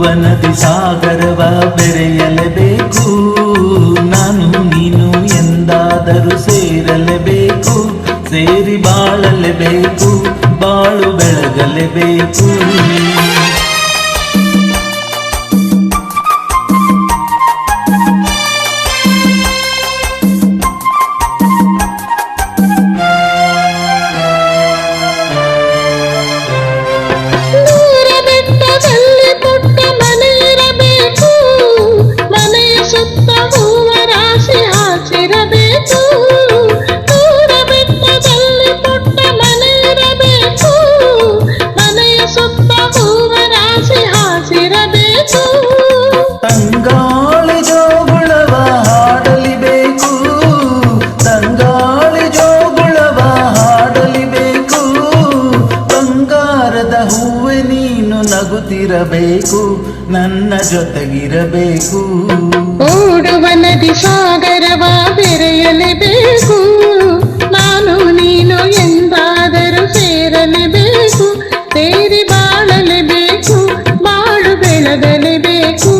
ನದಿ ಸಾಗರವ ಬೆರೆಯಲೇಬೇಕು, ನಾನು ನೀನು ಎಂದಾದರೂ ಸೇರಲೇಬೇಕು, ಸೇರಿ ಬಾಳಲೇಬೇಕು, ಬಾಳು ಬೆಳಗಲೇಬೇಕು. ತಂಗಾಳಿ ಜೋಗುಳವ ಹಾಡಲಿಬೇಕು, ತಂಗಾಳಿ ಜೋಗುಳವ ಹಾಡಲಿಬೇಕು, ಬಂಗಾರದ ಹೂವೆ ನೀನು ನಗುತ್ತಿರಬೇಕು, ನನ್ನ ಜೊತೆಗಿರಬೇಕು. ಓಡುವ ನದಿ ಸಾಗರವ ಬೆರೆಯಲೇಬೇಕು, ನಾನು ನೀನು ಎಂದಾದರೂ ಸೇರಲೇಬೇಕು, ಸೇರಿ ಬಾಳಲೇಬೇಕು, ಬಾಳು ಬೆಳಗಲೇಬೇಕು.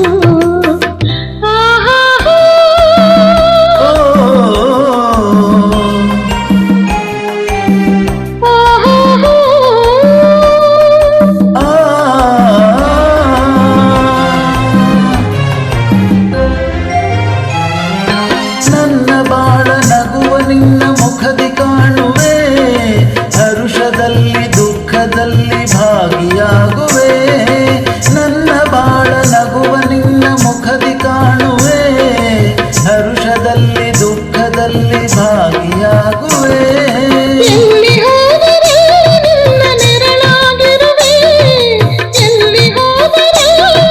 ನನ್ನ ಬಾಳ ನಗುವ ನಿನ್ನ ಮುಖದಿ ಕಾಣುವೆ, ಹರುಷದಲ್ಲಿ ದುಃಖದಲ್ಲಿ ಭಾಗಿಯಾಗುವೆ. ನನ್ನ ಬಾಳ ನಗುವ ನಿನ್ನ ಮುಖದಿ ಕಾಣುವೆ, ಹರುಷದಲ್ಲಿ ದುಃಖದಲ್ಲಿ ಭಾಗಿಯಾಗುವೆ. ಎಲ್ಲಿ ಹೋದರೆ ನಿನ್ನ ನೆರಳಾಗಿರುವೆ, ಎಲ್ಲಿ ಹೋದರೆ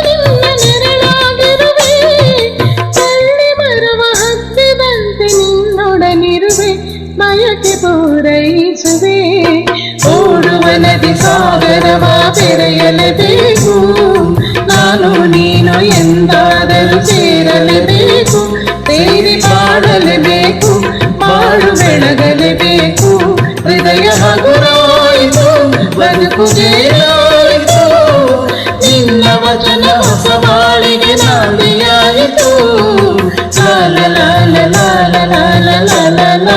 ನಿನ್ನ ನೆರಳಾಗಿರುವೆ, ಚಳ್ಳಿ ಬರುವ ಹತ್ತಿದಂತೆ ನಿನ್ನೊಡನಿರುವೆ, ಬಯಕೆ ಪೂರೈಸುವೆ. ಓಡುವ ನದಿ ಸಾಗರವ ಬೆರೆಯಲೇಬೇಕು, ನಾನು ನೀನು ಎಂದಾದರೂ ಸೇರಲೇಬೇಕು, ಸೇರಿ ಬಾಳಲೇಬೇಕು, ಬಾಳು ಬೆಳಗಲೇಬೇಕು. ಹೃದಯ ಹಗುರಾಯಿತು, ಬದುಕು ಜೇನಾಯಿತು, ನಿನ್ನ ವಚನ ಹೊಸ ಬಾಳಿಗೆ ನಾಂದಿಯಾಯಿತು. ಲಾಲ ಲಾಲ ಲಾಲ ಲಾಲ ಲಾಲ ಲಾಲ.